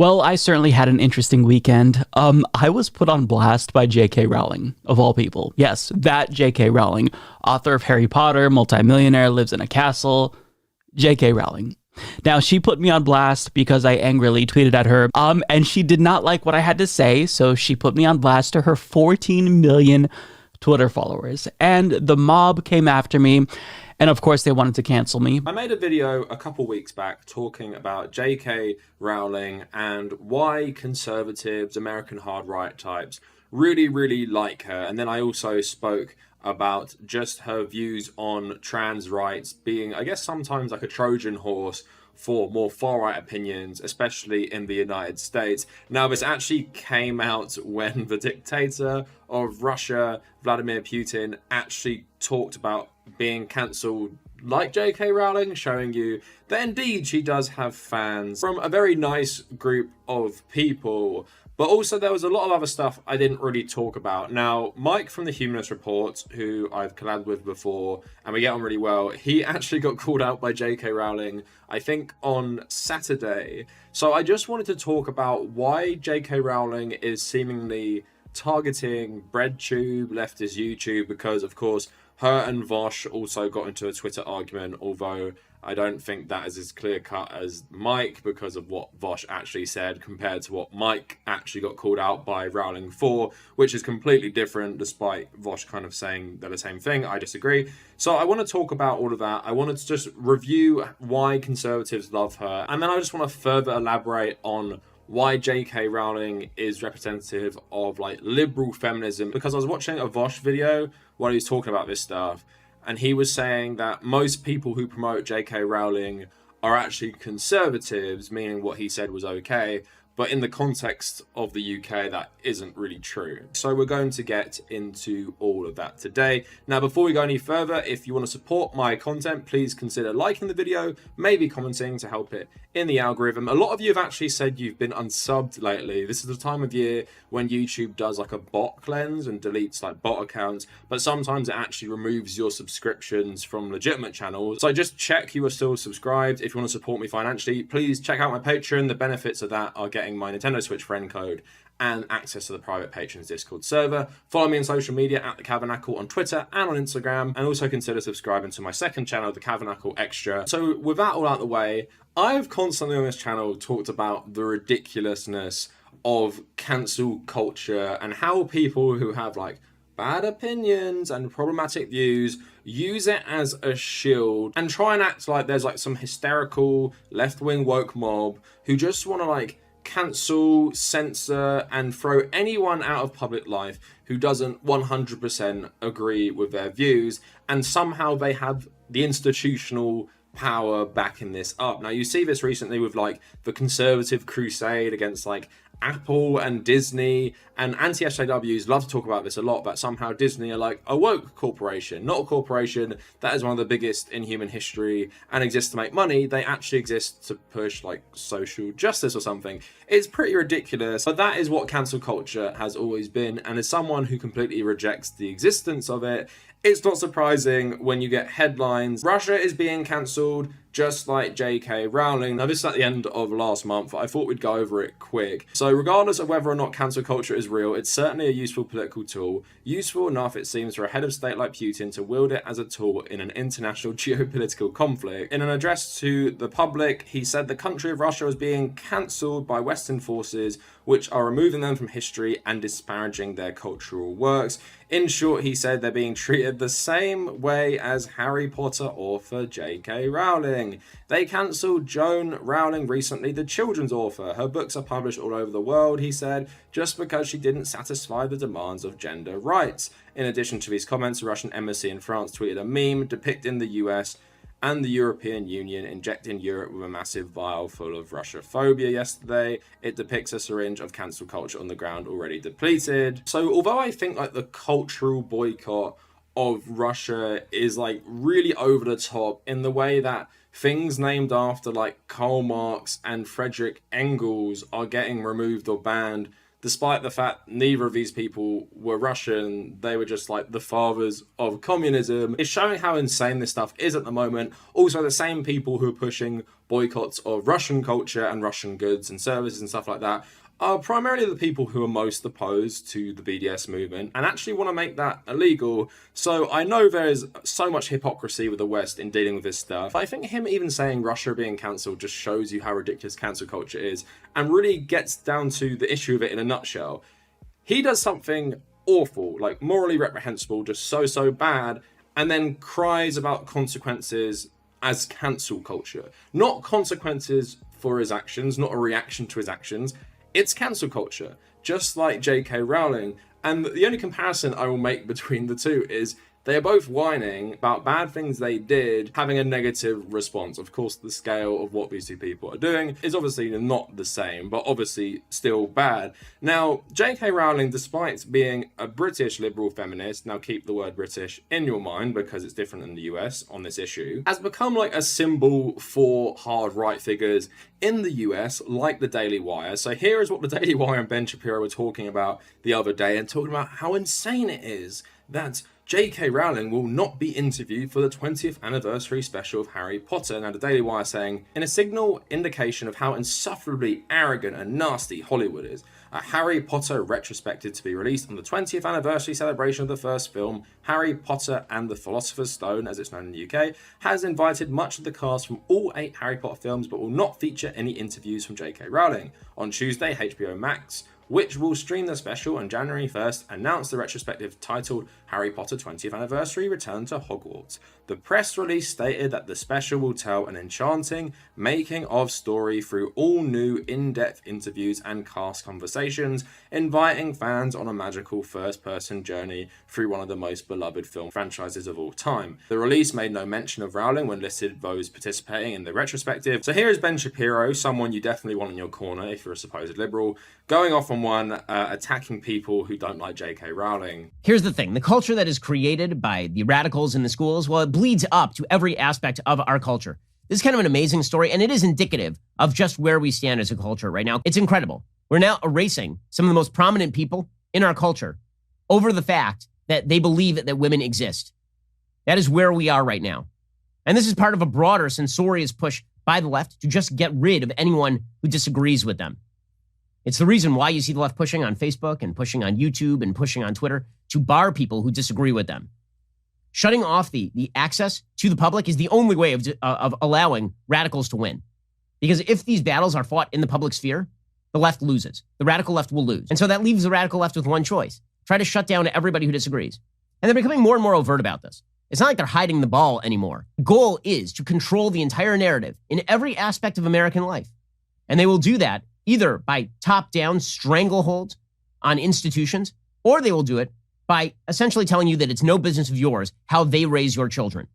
Well, I certainly had an interesting weekend. I was put on blast by JK Rowling, of all people. Yes, that JK Rowling, author of Harry Potter, multimillionaire, lives in a castle. JK Rowling. Now, she put me on blast because I angrily tweeted at her, and she did not like what I had to say, so she put me on blast to her 14 million Twitter followers. And the mob came after me, and of course they wanted to cancel me. I made a video a couple weeks back talking about JK Rowling and why conservatives, American hard right types, really like her. And then I also spoke about just her views on trans rights being, I guess, sometimes like a Trojan horse for more far-right opinions, especially in the United States. Now, this actually came out when the dictator of Russia, Vladimir Putin, actually talked about being cancelled like JK Rowling, showing you that indeed she does have fans from a very nice group of people. But also there was a lot of other stuff I didn't really talk about. Now, Mike from the Humanist Report, who I've collabed with before, and we get on really well, he actually got called out by JK Rowling, I think on Saturday. So I just wanted to talk about why JK Rowling is seemingly targeting BreadTube, Leftist YouTube, because of course her and Vaush also got into a Twitter argument, although I don't think that is as clear cut as Mike because of what Vaush actually said compared to what Mike actually got called out by Rowling for, which is completely different despite Vaush kind of saying they're the same thing. I disagree. So I want to talk about all of that. I wanted to just review why conservatives love her, and then I just want to further elaborate on why JK Rowling is representative of like liberal feminism, because I was watching a Vaush video while he was talking about this stuff, and he was saying that most people who promote JK Rowling are actually conservatives, meaning what he said was okay, but in the context of the UK, that isn't really true. So we're going to get into all of that today. Now, before we go any further, if you want to support my content, please consider liking the video, maybe commenting to help it in the algorithm. A lot of you have actually said you've been unsubbed lately. This is the time of year when YouTube does like a bot cleanse and deletes like bot accounts, but sometimes it actually removes your subscriptions from legitimate channels. So just check you are still subscribed. If you want to support me financially, please check out my Patreon. The benefits of that are getting my Nintendo Switch friend code and access to the private patrons Discord server. Follow me on social media at the Kavernacle on Twitter and on Instagram, and also consider subscribing to my second channel, the Kavernacle Extra. So with that all out the way, I've constantly on this channel talked about the ridiculousness of cancel culture and how people who have like bad opinions and problematic views use it as a shield and try and act like there's like some hysterical left-wing woke mob who just want to like cancel, censor, and throw anyone out of public life who doesn't 100% agree with their views, and somehow they have the institutional power backing this up. Now, you see this recently with like the conservative crusade against like Apple and Disney, and anti-SJWs love to talk about this a lot, but somehow Disney are like a woke corporation, not a corporation that is one of the biggest in human history and exists to make money. They actually exist to push like social justice or something. It's pretty ridiculous, but that is what cancel culture has always been, and as someone who completely rejects the existence of it, it's not surprising when you get headlines, Russia is being cancelled, just like JK Rowling. Now, this is at the end of last month. I thought we'd go over it quick. So regardless of whether or not cancel culture is real, it's certainly a useful political tool. Useful enough, it seems, for a head of state like Putin to wield it as a tool in an international geopolitical conflict. In an address to the public, he said the country of Russia was being cancelled by Western forces, which are removing them from history and disparaging their cultural works. In short, he said they're being treated the same way as Harry Potter author J.K. Rowling. They cancelled Joan Rowling recently, the children's author. Her books are published all over the world, he said, just because she didn't satisfy the demands of gender rights. In addition to these comments, the Russian embassy in France tweeted a meme depicting the US and the European Union injecting Europe with a massive vial full of Russophobia yesterday. It depicts a syringe of cancel culture on the ground already depleted. So although I think like the cultural boycott of Russia is like really over the top in the way that things named after like Karl Marx and Friedrich Engels are getting removed or banned, despite the fact neither of these people were Russian, they were just like the fathers of communism. It's showing how insane this stuff is at the moment. Also, the same people who are pushing boycotts of Russian culture and Russian goods and services and stuff like that are primarily the people who are most opposed to the BDS movement and actually want to make that illegal. So I know there's so much hypocrisy with the West in dealing with this stuff. I think him even saying Russia being cancelled just shows you how ridiculous cancel culture is and really gets down to the issue of it in a nutshell. He does something awful, like morally reprehensible, just so bad, and then cries about consequences as cancel culture. Not consequences for his actions, not a reaction to his actions. It's cancel culture, just like JK Rowling. And the only comparison I will make between the two is they are both whining about bad things they did, having a negative response. Of course, the scale of what these two people are doing is obviously not the same, but obviously still bad. Now, JK Rowling, despite being a British liberal feminist, now keep the word British in your mind because it's different in the US on this issue, has become like a symbol for hard right figures in the US, like the Daily Wire. So here is what the Daily Wire and Ben Shapiro were talking about the other day, and talking about how insane it is that J.K. Rowling will not be interviewed for the 20th anniversary special of Harry Potter. Now, the Daily Wire saying, in a signal indication of how insufferably arrogant and nasty Hollywood is, a Harry Potter retrospective to be released on the 20th anniversary celebration of the first film, Harry Potter and the Philosopher's Stone, as it's known in the UK, has invited much of the cast from all 8 Harry Potter films, but will not feature any interviews from J.K. Rowling. On Tuesday, HBO Max, which will stream the special on January 1st, announced the retrospective titled Harry Potter 20th Anniversary Return to Hogwarts. The press release stated that the special will tell an enchanting making-of story through all new in-depth interviews and cast conversations, inviting fans on a magical first-person journey through one of the most beloved film franchises of all time. The release made no mention of Rowling when listed those participating in the retrospective. So here is Ben Shapiro, someone you definitely want in your corner if you're a supposed liberal, going off on one, attacking people who don't like J.K. Rowling. Here's the thing. The culture that is created by the radicals in the schools, well, it bleeds up to every aspect of our culture. This is kind of an amazing story, and it is indicative of just where we stand as a culture right now. It's incredible. We're now erasing some of the most prominent people in our culture over the fact that they believe that women exist. That is where we are right now. And this is part of a broader censorious push by the left to just get rid of anyone who disagrees with them. It's the reason why you see the left pushing on Facebook and pushing on YouTube and pushing on Twitter to bar people who disagree with them. Shutting off the access to the public is the only way of allowing radicals to win. Because if these battles are fought in the public sphere, the left loses. The radical left will lose. And so that leaves the radical left with one choice. Try to shut down everybody who disagrees. And they're becoming more and more overt about this. It's not like they're hiding the ball anymore. The goal is to control the entire narrative in every aspect of American life. And they will do that either by top-down stranglehold on institutions, or they will do it by essentially telling you that it's no business of yours how they raise your children.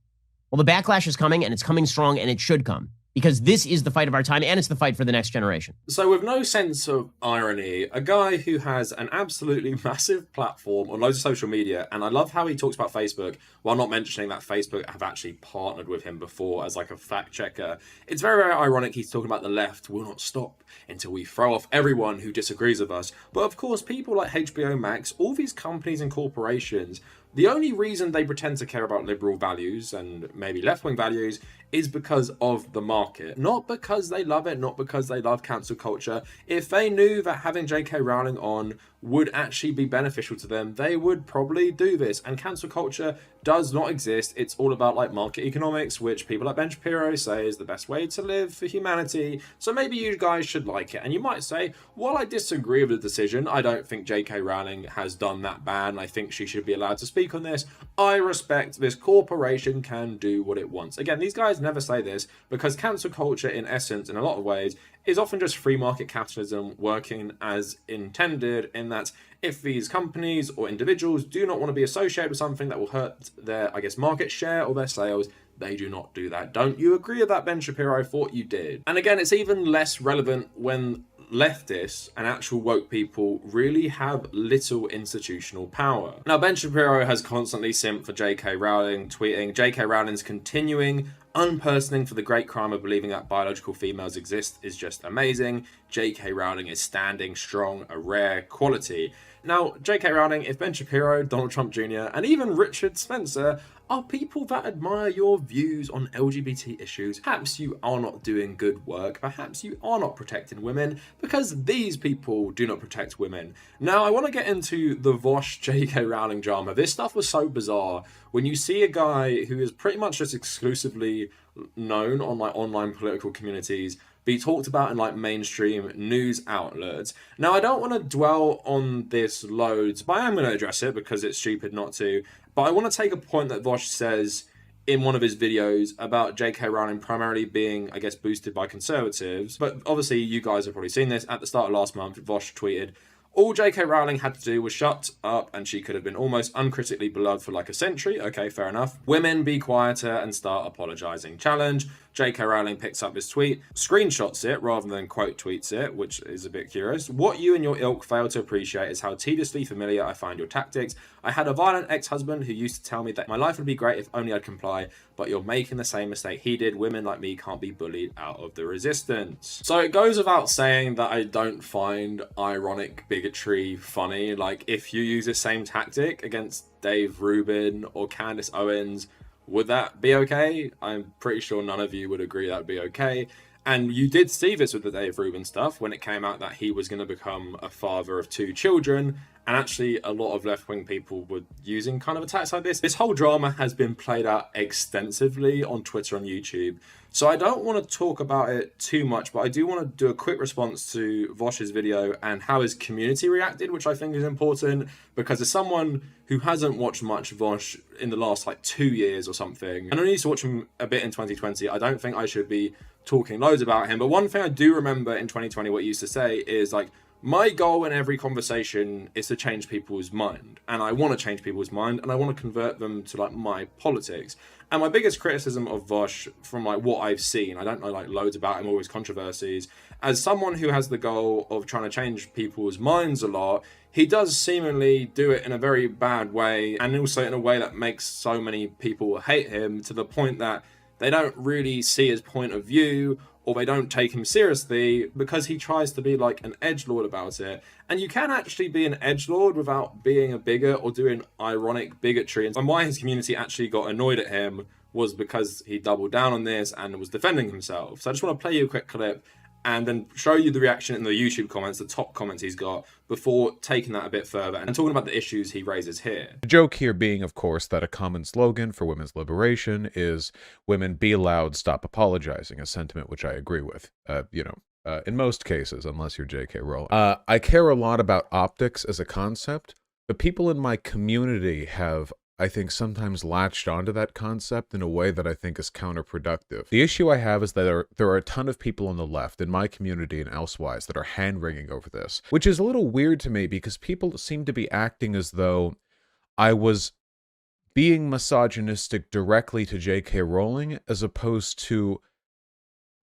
Well, the backlash is coming, and it's coming strong, and it should come, because this is the fight of our time, and it's the fight for the next generation. So with no sense of irony, a guy who has an absolutely massive platform on loads of social media, and I love how he talks about Facebook, while not mentioning that Facebook have actually partnered with him before as like a fact checker. It's very, very ironic he's talking about the left will not stop until we throw off everyone who disagrees with us. But of course, people like HBO Max, all these companies and corporations, the only reason they pretend to care about liberal values and maybe left-wing values is because of the market. Not because they love it, not because they love cancel culture. If they knew that having J.K. Rowling on would actually be beneficial to them, they would probably do this. And cancel culture does not exist. It's all about like market economics, which people like Ben Shapiro say is the best way to live for humanity. So maybe you guys should like it. And you might say, while I disagree with the decision, I don't think J.K. Rowling has done that bad, and I think she should be allowed to speak on this. I respect this corporation can do what it wants. Again, these guys never say this because cancel culture, in essence, in a lot of ways, is often just free market capitalism working as intended, in that if these companies or individuals do not want to be associated with something that will hurt their, I guess, market share or their sales, they do not do that. Don't you agree with that, Ben Shapiro? I thought you did. And again, it's even less relevant when leftists and actual woke people really have little institutional power. Now, Ben Shapiro has constantly simped for J.K. Rowling, tweeting, J.K. Rowling's continuing Unpersoning for the great crime of believing that biological females exist is just amazing. JK Rowling is standing strong, a rare quality. Now, JK Rowling, if Ben Shapiro, Donald Trump Jr., and even Richard Spencer are people that admire your views on LGBT issues, perhaps you are not doing good work, perhaps you are not protecting women, because these people do not protect women. Now, I want to get into the Vaush JK Rowling drama. This stuff was so bizarre. When you see a guy who is pretty much just exclusively known on like online political communities be talked about in like mainstream news outlets. Now, I don't want to dwell on this loads, but I am going to address it because it's stupid not to. But I want to take a point that Vaush says in one of his videos about JK Rowling primarily being, I guess, boosted by conservatives. But obviously, you guys have probably seen this. At the start of last month, Vaush tweeted, "All JK Rowling had to do was shut up and she could have been almost uncritically beloved for like a century." Okay, fair enough. "Women, be quieter and start apologizing. Challenge." JK Rowling picks up his tweet, screenshots it rather than quote tweets it, which is a bit curious. "What you and your ilk fail to appreciate is how tediously familiar I find your tactics. I had a violent ex-husband who used to tell me that my life would be great if only I'd comply, but you're making the same mistake he did. Women like me can't be bullied out of the resistance." So it goes without saying that I don't find ironic bigotry funny. Like, if you use the same tactic against Dave Rubin or Candace Owens, would that be okay? I'm pretty sure none of you would agree that would be okay. And you did see this with the Dave Rubin stuff when it came out that he was going to become a father of 2 children. And actually, a lot of left-wing people were using kind of attacks like this. This whole drama has been played out extensively on Twitter and YouTube. So I don't want to talk about it too much, but I do want to do a quick response to Vaush's video and how his community reacted, which I think is important, because as someone who hasn't watched much Vaush in the last like 2 years or something, and I used to watch him a bit in 2020, I don't think I should be talking loads about him. But one thing I do remember in 2020, what he used to say is like, "My goal in every conversation is to change people's mind, and I want to change people's mind, and I want to convert them to like my politics." And my biggest criticism of Vaush from like what I've seen, I don't know like loads about him, always controversies, as someone who has the goal of trying to change people's minds a lot, he does seemingly do it in a very bad way, and also in a way that makes so many people hate him to the point that they don't really see his point of view, or they don't take him seriously because he tries to be like an edgelord about it. And you can actually be an edgelord without being a bigot or doing ironic bigotry. And why his community actually got annoyed at him was because he doubled down on this and was defending himself. So I just want to play you a quick clip and then show you the reaction in the YouTube comments, the top comments he's got, before taking that a bit further and talking about the issues he raises here. The joke here being, of course, that a common slogan for women's liberation is "women be loud, stop apologizing," a sentiment which I agree with, in most cases, unless you're JK Rowling. I care a lot about optics as a concept, but people in my community have, I think, sometimes latched onto that concept in a way that I think is counterproductive. The issue I have is that there are a ton of people on the left, in my community and elsewise, that are hand-wringing over this, which is a little weird to me because people seem to be acting as though I was being misogynistic directly to JK Rowling as opposed to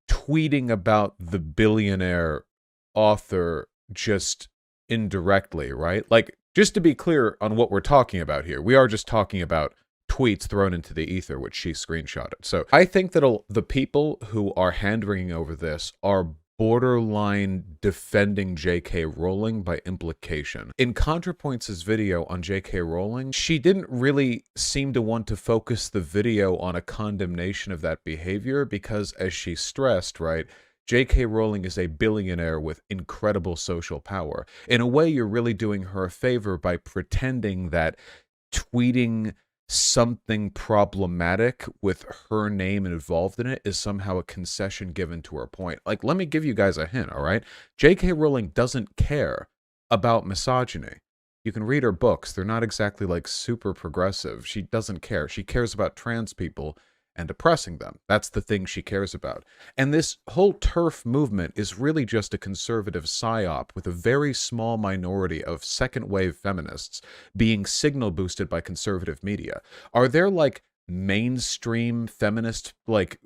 tweeting about the billionaire author just indirectly, right? Like, just to be clear on what we're talking about here, we are just talking about tweets thrown into the ether, which she screenshotted. So I think that the people who are hand-wringing over this are borderline defending JK Rowling by implication. In ContraPoints' video on JK Rowling, she didn't really seem to want to focus the video on a condemnation of that behavior because, as she stressed, right, JK Rowling is a billionaire with incredible social power. In a way, you're really doing her a favor by pretending that tweeting something problematic with her name involved in it is somehow a concession given to her point. Like, let me give you guys a hint, all right? JK Rowling doesn't care about misogyny. You can read her books. They're not exactly like super progressive. She doesn't care. She cares about trans people and oppressing them. That's the thing she cares about. And this whole TERF movement is really just a conservative psyop with a very small minority of second-wave feminists being signal boosted by conservative media. Are there like mainstream feminist groups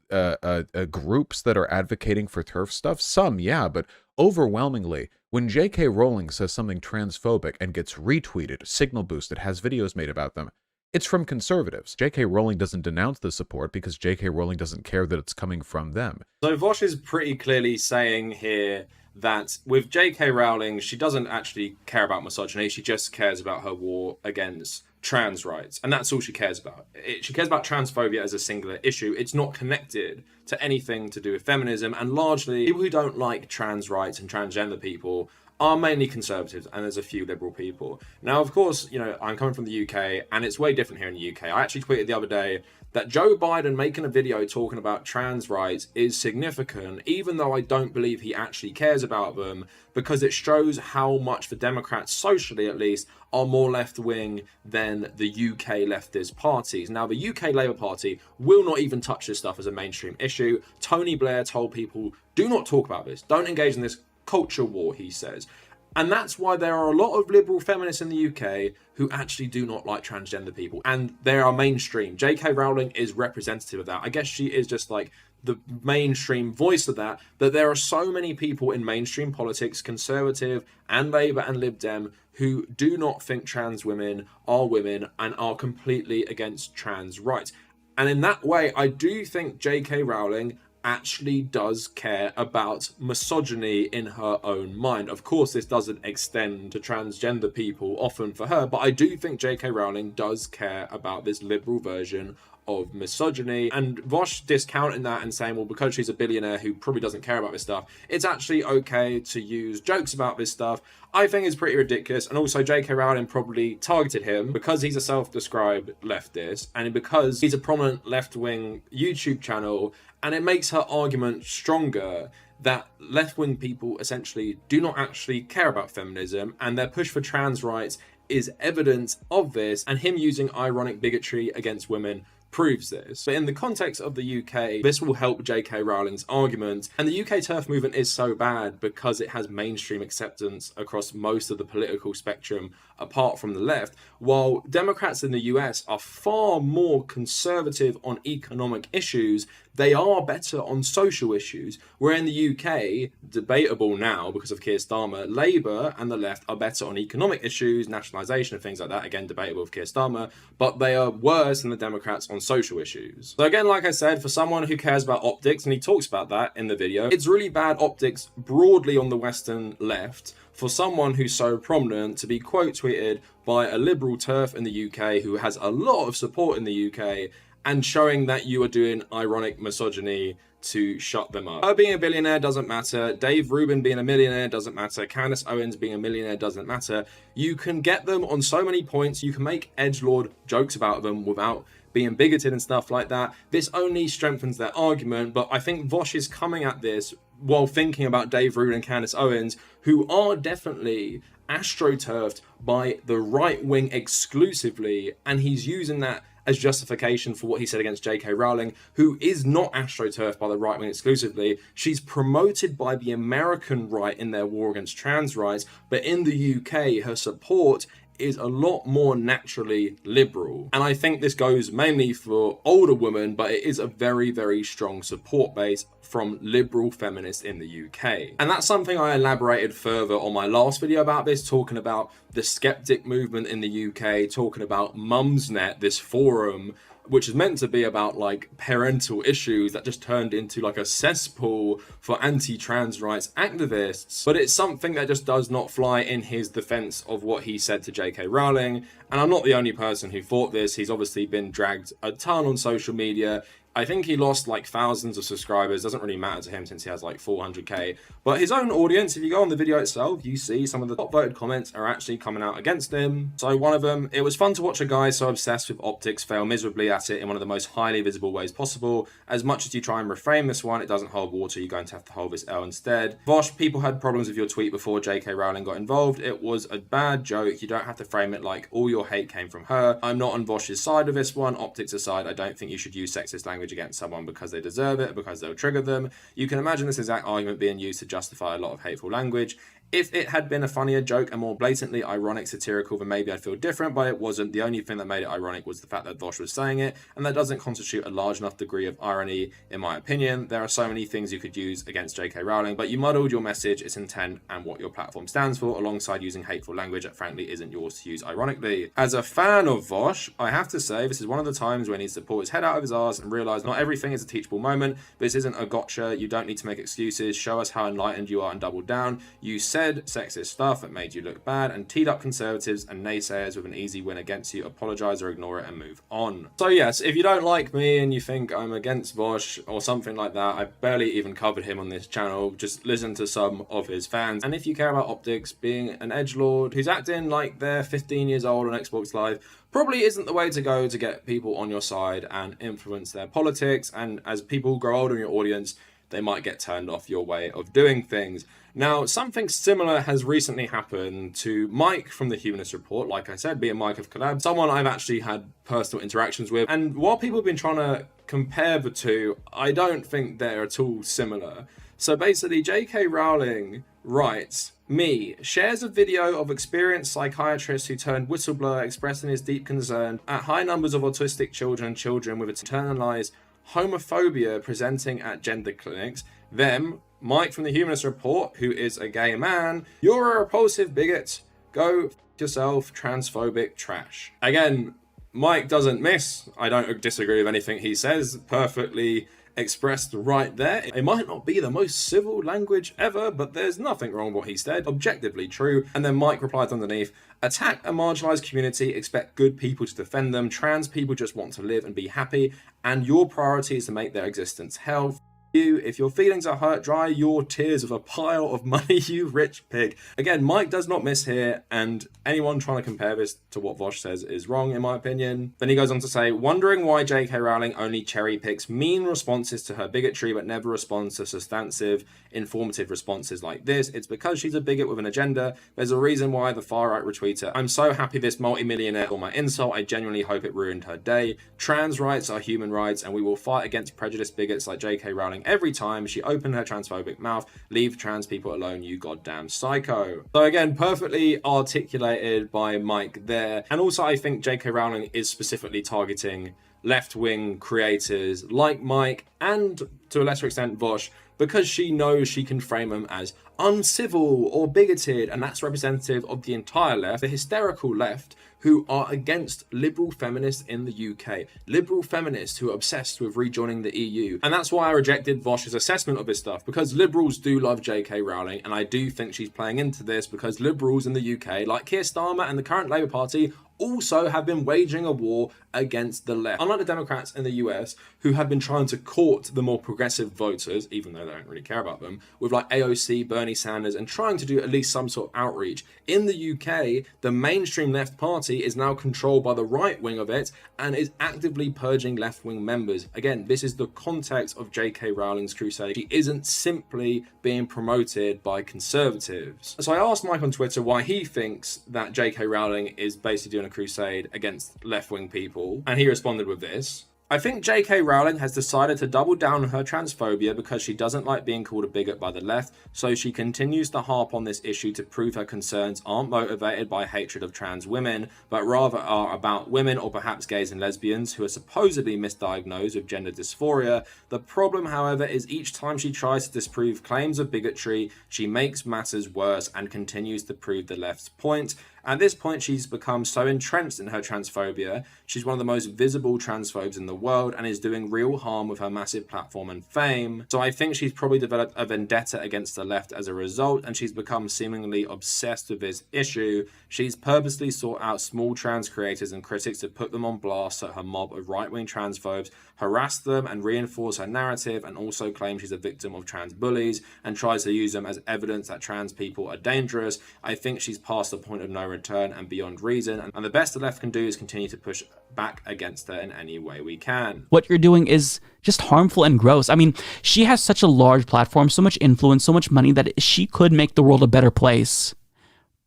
that are advocating for TERF stuff? Some, yeah, but overwhelmingly, when JK Rowling says something transphobic and gets retweeted, signal boosted, has videos made about them, It's from conservatives. JK Rowling doesn't denounce the support because JK Rowling doesn't care that it's coming from them. So Vaush is pretty clearly saying here that with JK Rowling, she doesn't actually care about misogyny. She just cares about her war against trans rights. And that's all she cares about. She cares about transphobia as a singular issue. It's not connected to anything to do with feminism. And largely, people who don't like trans rights and transgender people are mainly conservatives, and there's a few liberal people. Now, of course, you know, I'm coming from the UK, and it's way different here in the UK. I actually tweeted the other day that Joe Biden making a video talking about trans rights is significant, even though I don't believe he actually cares about them, because it shows how much the Democrats, socially at least, are more left-wing than the UK leftist parties. Now, the UK Labour Party will not even touch this stuff as a mainstream issue. Tony Blair told people, do not talk about this. Don't engage in this culture war, he says. And that's why there are a lot of liberal feminists in the UK who actually do not like transgender people. And they are mainstream. JK Rowling is representative of that. I guess she is just like the mainstream voice of that. That there are so many people in mainstream politics, conservative and Labour and Lib Dem, who do not think trans women and are completely against trans rights. And in that way, I do think JK Rowling actually does care about misogyny in her own mind. Of course, this doesn't extend to transgender people often for her, but I do think JK Rowling does care about this liberal version of misogyny. And Vaush discounting that and saying, well, because she's a billionaire who probably doesn't care about this stuff, it's actually okay to use jokes about this stuff, I think is pretty ridiculous. And also JK Rowling probably targeted him because he's a self-described leftist and because he's a prominent left-wing YouTube channel, and it makes her argument stronger that left-wing people essentially do not actually care about feminism, and their push for trans rights is evidence of this, and him using ironic bigotry against women proves this. But in the context of the UK, this will help JK Rowling's argument. And the UK TERF movement is so bad because it has mainstream acceptance across most of the political spectrum apart from the left, while Democrats in the US are far more conservative on economic issues. They are better on social issues, where in the UK, debatable now because of Keir Starmer, Labour and the left are better on economic issues, nationalisation and things like that, again debatable with Keir Starmer, but they are worse than the Democrats on social issues. So again, like I said, for someone who cares about optics, and he talks about that in the video, it's really bad optics broadly on the Western left for someone who's so prominent to be quote tweeted by a liberal TERF in the UK who has a lot of support in the UK, and showing that you are doing ironic misogyny to shut them up. Her being a billionaire doesn't matter. Dave Rubin being a millionaire doesn't matter. Candace Owens being a millionaire doesn't matter. You can get them on so many points. You can make edgelord jokes about them without being bigoted and stuff like that. This only strengthens their argument, but I think Vaush is coming at this while thinking about Dave Rubin and Candace Owens, who are definitely astroturfed by the right wing exclusively, and he's using that as justification for what he said against JK Rowling, who is not astroturfed by the right wing exclusively. She's promoted by the American right in their war against trans rights, but in the UK, her support is a lot more naturally liberal. And I think this goes mainly for older women, but it is a very, very strong support base from liberal feminists in the UK. And that's something I elaborated further on my last video about this, talking about the skeptic movement in the UK, talking about Mumsnet, this forum, which is meant to be about like parental issues that just turned into like a cesspool for anti-trans rights activists. But it's something that just does not fly in his defense of what he said to JK Rowling. And I'm not the only person who thought this. He's obviously been dragged a ton on social media. I think he lost like thousands of subscribers. Doesn't really matter to him since he has like 400k. But his own audience, if you go on the video itself, you see some of the top voted comments are actually coming out against him. So one of them, it was fun to watch a guy so obsessed with optics fail miserably at it in one of the most highly visible ways possible. As much as you try and reframe this one, it doesn't hold water. You're going to have to hold this L instead. Vaush, people had problems with your tweet before JK Rowling got involved. It was a bad joke. You don't have to frame it like all your hate came from her. I'm not on Vaush's side of this one. Optics aside, I don't think you should use sexist language against someone because they deserve it, because they'll trigger them. You can imagine this exact argument being used to justify a lot of hateful language. If it had been a funnier joke and more blatantly ironic, satirical, then maybe I'd feel different, but it wasn't. The only thing that made it ironic was the fact that Vaush was saying it, and that doesn't constitute a large enough degree of irony, in my opinion. There are so many things you could use against JK Rowling, but you muddled your message, its intent, and what your platform stands for, alongside using hateful language that frankly isn't yours to use ironically. As a fan of Vaush, I have to say this is one of the times when he needs to pull his head out of his arse and realise not everything is a teachable moment. This isn't a gotcha. You don't need to make excuses. Show us how enlightened you are and double down. You said sexist stuff that made you look bad and teed up conservatives and naysayers with an easy win against you. Apologise or ignore it and move on. So yes, if you don't like me and you think I'm against Vaush or something like that, I barely even covered him on this channel. Just listen to some of his fans. And if you care about optics, being an edgelord who's acting like they're 15 years old on Xbox Live probably isn't the way to go to get people on your side and influence their politics. And as people grow older in your audience, they might get turned off your way of doing things. Now, something similar has recently happened to Mike from the Humanist Report. Like I said, me and Mike have collabed, someone I've actually had personal interactions with. And while people have been trying to compare the two, I don't think they're at all similar. So basically, JK Rowling writes, me shares a video of experienced psychiatrist who turned whistleblower expressing his deep concern at high numbers of autistic children and children with internalized homophobia presenting at gender clinics. Them, Mike from the Humanist Report, who is a gay man, you're a repulsive bigot. Go f yourself, transphobic trash. Again, Mike doesn't miss. I don't disagree with anything he says. Perfectly expressed right there. It might not be the most civil language ever, but there's nothing wrong with what he said. Objectively true. And then Mike replies underneath, attack a marginalized community, expect good people to defend them. Trans people just want to live and be happy, and your priority is to make their existence hell. You, if your feelings are hurt, dry your tears with a pile of money, you rich pig. Again, Mike does not miss here, and anyone trying to compare this to what Vaush says is wrong, in my opinion. Then he goes on to say, wondering why JK Rowling only cherry picks mean responses to her bigotry, but never responds to substantive, informative responses like this. It's because she's a bigot with an agenda. There's a reason why the far-right retweet her. I'm so happy this multimillionaire got my insult. I genuinely hope it ruined her day. Trans rights are human rights, and we will fight against prejudiced bigots like JK Rowling every time she opened her transphobic mouth. Leave trans people alone, you goddamn psycho. So again, perfectly articulated by Mike there. And also I think JK Rowling is specifically targeting left-wing creators like Mike and to a lesser extent Vaush, because she knows she can frame them as uncivil or bigoted, and that's representative of the entire left, the hysterical left, who are against liberal feminists in the UK. Liberal feminists who are obsessed with rejoining the EU. And that's why I rejected Vaush's assessment of this stuff, because liberals do love JK Rowling, and I do think she's playing into this because liberals in the UK, like Keir Starmer and the current Labour Party, also have been waging a war against the left. Unlike the Democrats in the US, who have been trying to court the more progressive voters, even though they don't really care about them, with like AOC, Bernie Sanders, and trying to do at least some sort of outreach. In the UK, the mainstream left party is now controlled by the right wing of it and is actively purging left-wing members. Again, this is the context of JK Rowling's crusade. She isn't simply being promoted by conservatives. So I asked Mike on Twitter why he thinks that JK Rowling is basically doing a crusade against left-wing people, and he responded with this. I think JK Rowling has decided to double down on her transphobia because she doesn't like being called a bigot by the left, so she continues to harp on this issue to prove her concerns aren't motivated by hatred of trans women, but rather are about women or perhaps gays and lesbians who are supposedly misdiagnosed with gender dysphoria. The problem, however, is each time she tries to disprove claims of bigotry, she makes matters worse and continues to prove the left's point. At this point, she's become so entrenched in her transphobia, she's one of the most visible transphobes in the world and is doing real harm with her massive platform and fame. So I think she's probably developed a vendetta against the left as a result, and she's become seemingly obsessed with this issue. She's purposely sought out small trans creators and critics to put them on blast so her mob of right-wing transphobes harass them and reinforce her narrative, and also claim she's a victim of trans bullies and tries to use them as evidence that trans people are dangerous. I think she's past the point of no return and beyond reason, and the best the left can do is continue to push back against her in any way we can. What you're doing is just harmful and gross. I mean, she has such a large platform, so much influence, so much money that she could make the world a better place.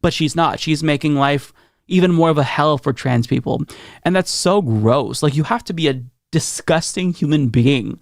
But she's not. She's making life even more of a hell for trans people. And that's so gross. Like, you have to be a disgusting human being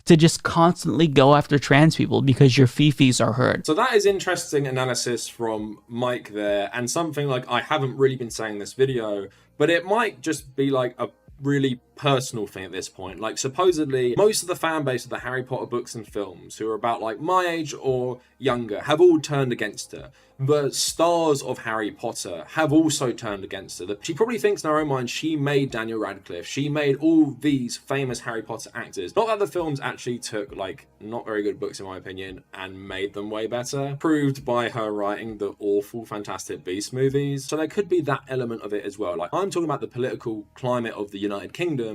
to just constantly go after trans people because your fifis are hurt. So that is interesting analysis from Mike there, and something like I haven't really been saying in this video, but it might just be like a really personal thing at this point. Like, supposedly most of the fan base of the Harry Potter books and films, who are about like my age or younger, have all turned against her. The stars of Harry Potter have also turned against her. She probably thinks in her own mind she made Daniel Radcliffe, she made all these famous Harry Potter actors. Not that the films actually took like not very good books in my opinion and made them way better, proved by her writing the awful Fantastic Beasts movies. So there could be that element of it as well. Like, I'm talking about the political climate of the United Kingdom,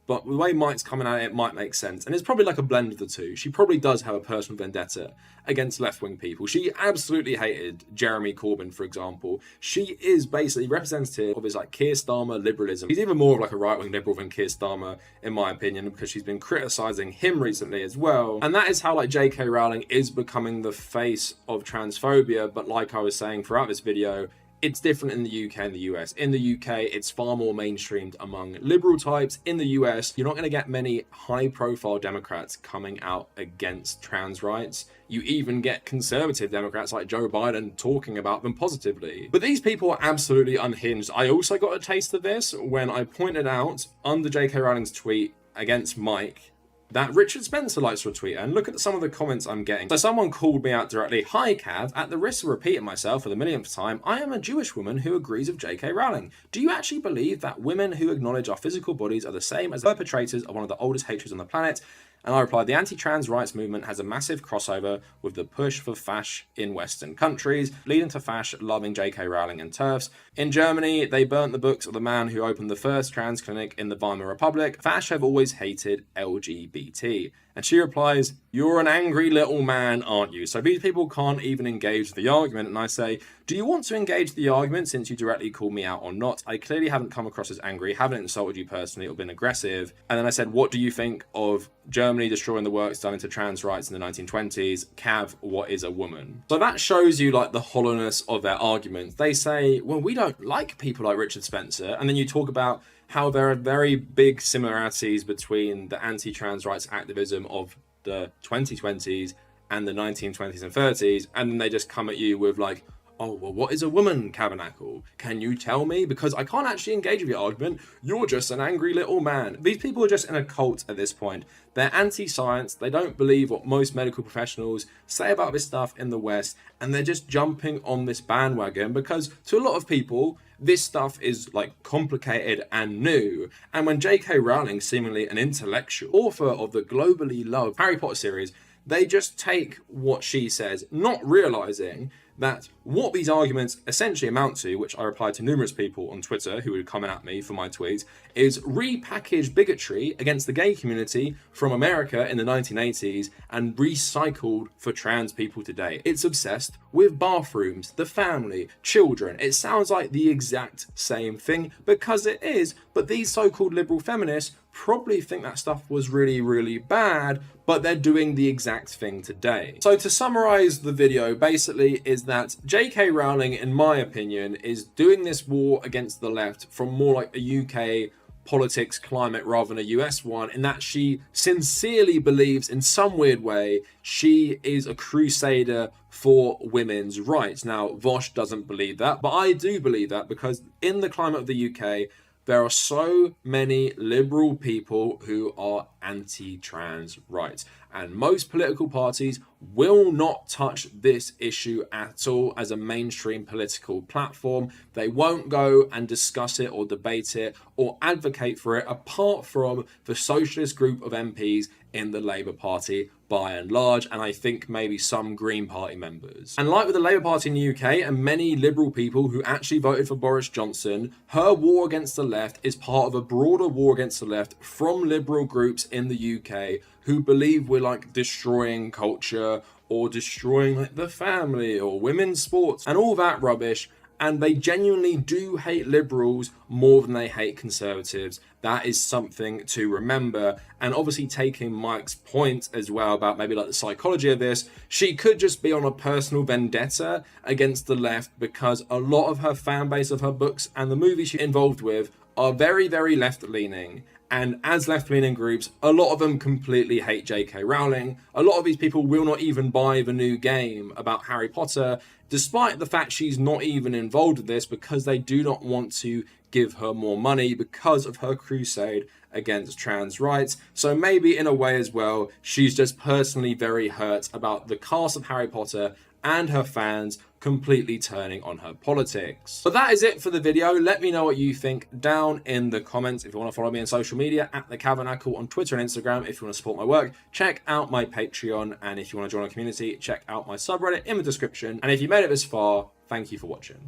but the way Mike's coming at it might make sense. And it's probably like a blend of the two. She probably does have a personal vendetta against left-wing people. She absolutely hated Jeremy Corbyn, for example. She is basically representative of his like Keir Starmer liberalism. He's even more of like a right-wing liberal than Keir Starmer, in my opinion, because she's been criticizing him recently as well. And that is how like JK Rowling is becoming the face of transphobia. But like I was saying throughout this video, it's different in the UK and the US. In the UK, it's far more mainstreamed among liberal types. In the US, you're not going to get many high-profile Democrats coming out against trans rights. You even get conservative Democrats like Joe Biden talking about them positively. But these people are absolutely unhinged. I also got a taste of this when I pointed out under JK Rowling's tweet against Mike that Richard Spencer likes to retweet, and look at some of the comments I'm getting. So someone called me out directly, "Hi Cav, at the risk of repeating myself for the millionth time, I am a Jewish woman who agrees with JK Rowling. Do you actually believe that women who acknowledge our physical bodies are the same as the perpetrators of one of the oldest hatreds on the planet?" And I replied, "The anti-trans rights movement has a massive crossover with the push for Fash in Western countries, leading to Fash loving JK Rowling and TERFs. In Germany, they burnt the books of the man who opened the first trans clinic in the Weimar Republic. Fash have always hated LGBT." And she replies, "You're an angry little man, aren't you?" So these people can't even engage the argument. And I say, "Do you want to engage the argument since you directly called me out or not? I clearly haven't come across as angry, haven't insulted you personally or been aggressive." And then I said, "What do you think of Germany destroying the works done into trans rights in the 1920s? Cav, what is a woman?" So that shows you like the hollowness of their arguments. They say, well, we don't like people like Richard Spencer. And then you talk about how there are very big similarities between the anti-trans rights activism of the 2020s and the 1920s and 30s, and then they just come at you with like, "Oh, well, what is a woman, Kavernacle? Can you tell me? Because I can't actually engage with your argument. You're just an angry little man." These people are just in a cult at this point. They're anti-science. They don't believe what most medical professionals say about this stuff in the West, and they're just jumping on this bandwagon because to a lot of people, this stuff is like complicated and new. And when JK Rowling, seemingly an intellectual author of the globally loved Harry Potter series, they just take what she says, not realizing that what these arguments essentially amount to, which I replied to numerous people on Twitter who were coming at me for my tweets, is repackaged bigotry against the gay community from America in the 1980s and recycled for trans people today. It's obsessed with bathrooms, the family, children. It sounds like the exact same thing because it is, but these so-called liberal feminists probably think that stuff was really, really bad, but they're doing the exact thing today. So to summarize the video, basically is that JK Rowling, in my opinion, is doing this war against the left from more like a UK politics climate rather than a US one, in that she sincerely believes in some weird way she is a crusader for women's rights. Now, Vaush doesn't believe that, but I do believe that because in the climate of the UK, there are so many liberal people who are anti-trans rights, and most political parties will not touch this issue at all as a mainstream political platform. They won't go and discuss it or debate it or advocate for it apart from the socialist group of MPs in the Labour Party by and large, and I think maybe some Green Party members. And like with the Labour Party in the UK and many liberal people who actually voted for Boris Johnson, her war against the left is part of a broader war against the left from liberal groups in the UK who believe we're like destroying culture or destroying like the family or women's sports and all that rubbish. And they genuinely do hate liberals more than they hate conservatives. That is something to remember. And obviously taking Mike's point as well about maybe like the psychology of this, she could just be on a personal vendetta against the left because a lot of her fan base of her books and the movies she's involved with are very, very left-leaning. And as left-leaning groups, a lot of them completely hate JK Rowling. A lot of these people will not even buy the new game about Harry Potter, despite the fact she's not even involved with this, because they do not want to give her more money because of her crusade against trans rights. So maybe in a way as well, she's just personally very hurt about the cast of Harry Potter and her fans completely turning on her politics. But that is it for the video. Let me know what you think down in the comments. If you want to follow me on social media, at the Kavernacle on Twitter and Instagram. If you want to support my work, check out my Patreon. And if you want to join our community, check out my subreddit in the description. And if you made it this far, thank you for watching.